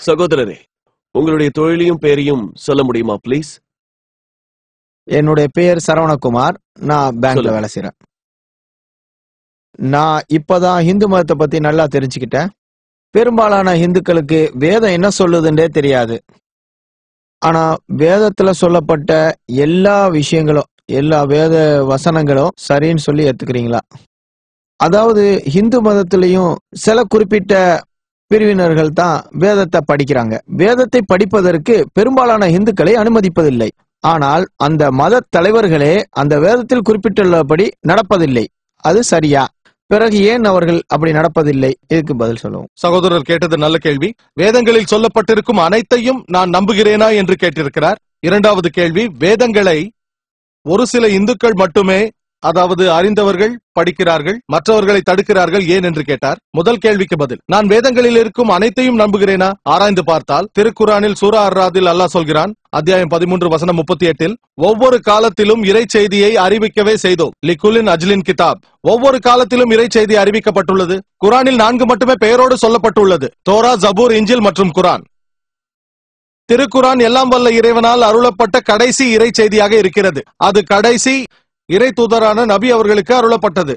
சகோதரரே, உங்களுடைய தொழிலையும் பேரையும் சொல்ல முடியுமா ப்ளீஸ்? என்னுடைய பேர் சரவணகுமார். நான் பேங்க்ல வேலை செய்யறேன். நான் இப்பதான் ஹிந்து மதத்தை பத்தி நல்லா தெரிஞ்சுக்கிட்டேன். பெரும்பாலான இந்துக்களுக்கு வேதம் என்ன சொல்லுதுன்றே தெரியாது. ஆனா வேதத்துல சொல்லப்பட்ட எல்லா விஷயங்களும், எல்லா வேத வசனங்களும் சரின்னு சொல்லி ஏத்துக்கிறீங்களா? அதாவது ஹிந்து மதத்திலையும் சில குறிப்பிட்ட பிரிவினர்கள் தான் வேதத்தை படிக்கிறாங்க. வேதத்தை படிப்பதற்கு பெரும்பாலான இந்துக்களை அனுமதிப்பதில்லை. ஆனால் அந்த மத தலைவர்களே அந்த வேதத்தில் குறிப்பிட்டுள்ளபடி நடப்பதில்லை. அது சரியா? பிறகு ஏன் அவர்கள் அப்படி நடப்பதில்லை? இதுக்கு பதில் சொல்லுவோம். சகோதரர் கேட்டது நல்ல கேள்வி. வேதங்களில் சொல்லப்பட்டிருக்கும் அனைத்தையும் நான் நம்புகிறேனா என்று கேட்டிருக்கிறார். இரண்டாவது கேள்வி, வேதங்களை ஒரு சில இந்துக்கள் மட்டுமே, அதாவது அறிந்தவர்கள் படிக்கிறார்கள், மற்றவர்களை தடுக்கிறார்கள் ஏன் என்று கேட்டார். முதல் கேள்விக்கு பதில், நான் வேதங்களில் இருக்கும் அனைத்தையும் நம்புகிறேனா? ஆராய்ந்து பார்த்தால் திருக்குரானில் சூரா அர்-ராதில் அல்லாஹ் சொல்கிறான், அத்தியாயம் 13 வசனம் 38, ஒவ்வொரு காலத்திலும் இறை செய்தியை அறிவிக்கவே செய்தோம். லிகுலின் அஜ்லின் கிதாப், ஒவ்வொரு காலத்திலும் இறை செய்தி அறிவிக்கப்பட்டுள்ளது. குரானில் 4 மட்டுமே பெயரோடு சொல்லப்பட்டுள்ளது, தோரா, ஜபூர், இஞ்சில் மற்றும் குரான். திருக்குரான் எல்லாம் வல்ல இறைவனால் அருளப்பட்ட கடைசி இறை செய்தியாக இருக்கிறது. அது கடைசி இறை தூதரான நபி அவர்களுக்கு அருளப்பட்டது.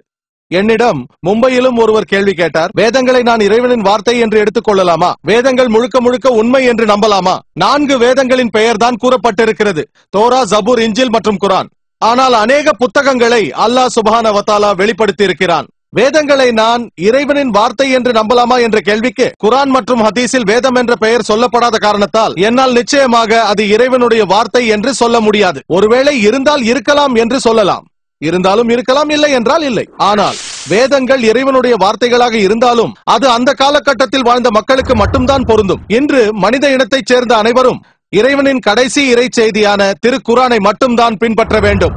என்னிடம் மும்பையிலும் ஒருவர் கேள்வி கேட்டார், வேதங்களை நான் இறைவனின் வார்த்தை என்று எடுத்துக் கொள்ளலாமா? வேதங்கள் முழுக்க முழுக்க உண்மை என்று நம்பலாமா? 4 வேதங்களின் பெயர் தான் கூறப்பட்டிருக்கிறது, தோரா, ஜபூர், இஞ்சில் மற்றும் குரான். ஆனால் அநேக புத்தகங்களை அல்லாஹ் சுப்ஹானஹு வ தஆலா வெளிப்படுத்தி இருக்கிறான். வேதங்களை நான் இறைவனின் வார்த்தை என்று நம்பலாமா என்ற கேள்விக்கு குரான் மற்றும் ஹதீஸில் வேதம் என்ற பெயர் சொல்லப்படாத காரணத்தால் என்னால் நிச்சயமாக அது இறைவனுடைய வார்த்தை என்று சொல்ல முடியாது. ஒருவேளை இருந்தால் இருக்கலாம் என்று சொல்லலாம், இருந்தாலும் இருக்கலாம், இல்லை என்றால் இல்லை. ஆனால் வேதங்கள் இறைவனுடைய வார்த்தைகளாக இருந்தாலும் அது அந்த காலகட்டத்தில் வாழ்ந்த மக்களுக்கு மட்டும்தான் பொருந்தும். இன்று மனித இனத்தைச் சேர்ந்த அனைவரும் இறைவனின் கடைசி இறை செய்தியான திருக்குரானை மட்டும்தான் பின்பற்ற வேண்டும்.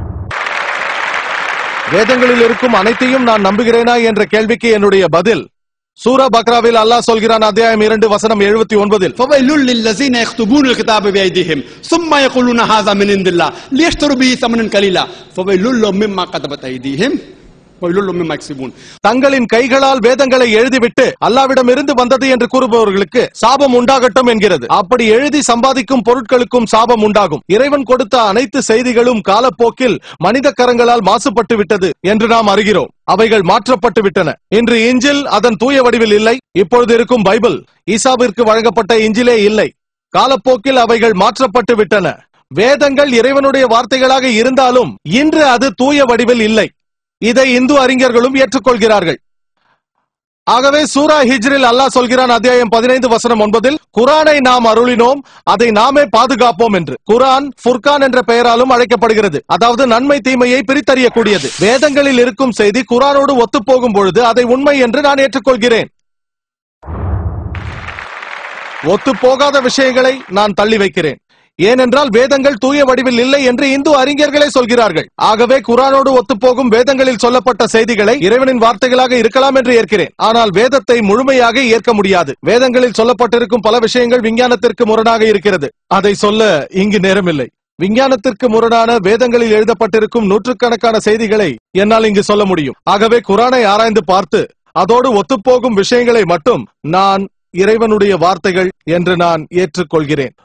வேதங்களில் இருக்கும் அனைத்தையும் நான் நம்புகிறேனா என்ற கேள்விக்கு என்னுடைய பதில், சூரா பக்ராவில் அல்லாஹ் சொல்கிறான், அத்தியாயம் 2 வசனம் 79, ஃபவைலுல் லில்லஸீன யக்துபூனல் கிதாப பியைதிஹிம் சும்ம யகுலூன ஹாஸா மின் இன்தில்லாஹ் லியஷ்தரு பிஹி ஸமனன் கலீலா ஃபவைலுல் லஹும் மிம்மா கதபத் ஐதீஹிம் ஃபவைலுல் லஹும் மிம்மா யக்ஸிபூன். தங்களின் கைகளால் வேதங்களை எழுதிவிட்டு அல்லாஹ்விடம் இருந்து வந்தது என்று கூறுபவர்களுக்கு சாபம் உண்டாகட்டும் என்கிறது. அப்படி எழுதி சம்பாதிக்கும் பொருட்களுக்கும் சாபம் உண்டாகும். இறைவன் கொடுத்த அனைத்து செய்திகளும் காலப்போக்கில் மனித கரங்களால் மாசுபட்டு விட்டது என்று நாம் அறிகிறோம். அவைகள் மாற்றப்பட்டு விட்டன. இன்று இஞ்சில் அதன் தூய வடிவில் இல்லை. இப்பொழுது இருக்கும் பைபிள் ஈசாவிற்கு வழங்கப்பட்ட இஞ்சிலே இல்லை. காலப்போக்கில் அவைகள் மாற்றப்பட்டு விட்டன. வேதங்கள் இறைவனுடைய வார்த்தைகளாக இருந்தாலும் இன்று அது தூய வடிவில் இல்லை. இதை இந்து அறிஞர்களும் ஏற்றுக்கொள்கிறார்கள். ஆகவே சூரா ஹிஜ்ரில் அல்லாஹ் சொல்கிறான், அத்தியாயம் 15 வசனம் 9, குரானை நாம் அருளினோம், அதை நாமே பாதுகாப்போம் என்று. குரான் ஃபுர்கான் என்ற பெயராலும் அழைக்கப்படுகிறது, அதாவது நன்மை தீமையை பிரித்தறியக்கூடியது. வேதங்களில் இருக்கும் செய்தி குரானோடு ஒத்துப்போகும் பொழுது அதை உண்மை என்று நான் ஏற்றுக்கொள்கிறேன். ஒத்துப்போகாத விஷயங்களை நான் தள்ளி வைக்கிறேன். ஏனென்றால் வேதங்கள் தூய வடிவில் இல்லை என்று இந்து அறிஞர்களே சொல்கிறார்கள். ஆகவே குரானோடு ஒத்துப்போகும் வேதங்களில் சொல்லப்பட்ட செய்திகளை இறைவனின் வார்த்தைகளாக இருக்கலாம் என்று ஏற்கிறேன். ஆனால் வேதத்தை முழுமையாக ஏற்க முடியாது. வேதங்களில் சொல்லப்பட்டிருக்கும் பல விஷயங்கள் விஞ்ஞானத்திற்கு முரணாக இருக்கிறது. அதை சொல்ல இங்கு நேரமில்லை. விஞ்ஞானத்திற்கு முரணான வேதங்களில் எழுதப்பட்டிருக்கும் நூற்றுக்கணக்கான செய்திகளை என்னால் இங்கு சொல்ல முடியும். ஆகவே குரானை ஆராய்ந்து பார்த்து அதோடு ஒத்துப்போகும் விஷயங்களை மட்டும் நான் இறைவனுடைய வார்த்தைகள் என்று நான் ஏற்றுக்கொள்கிறேன்.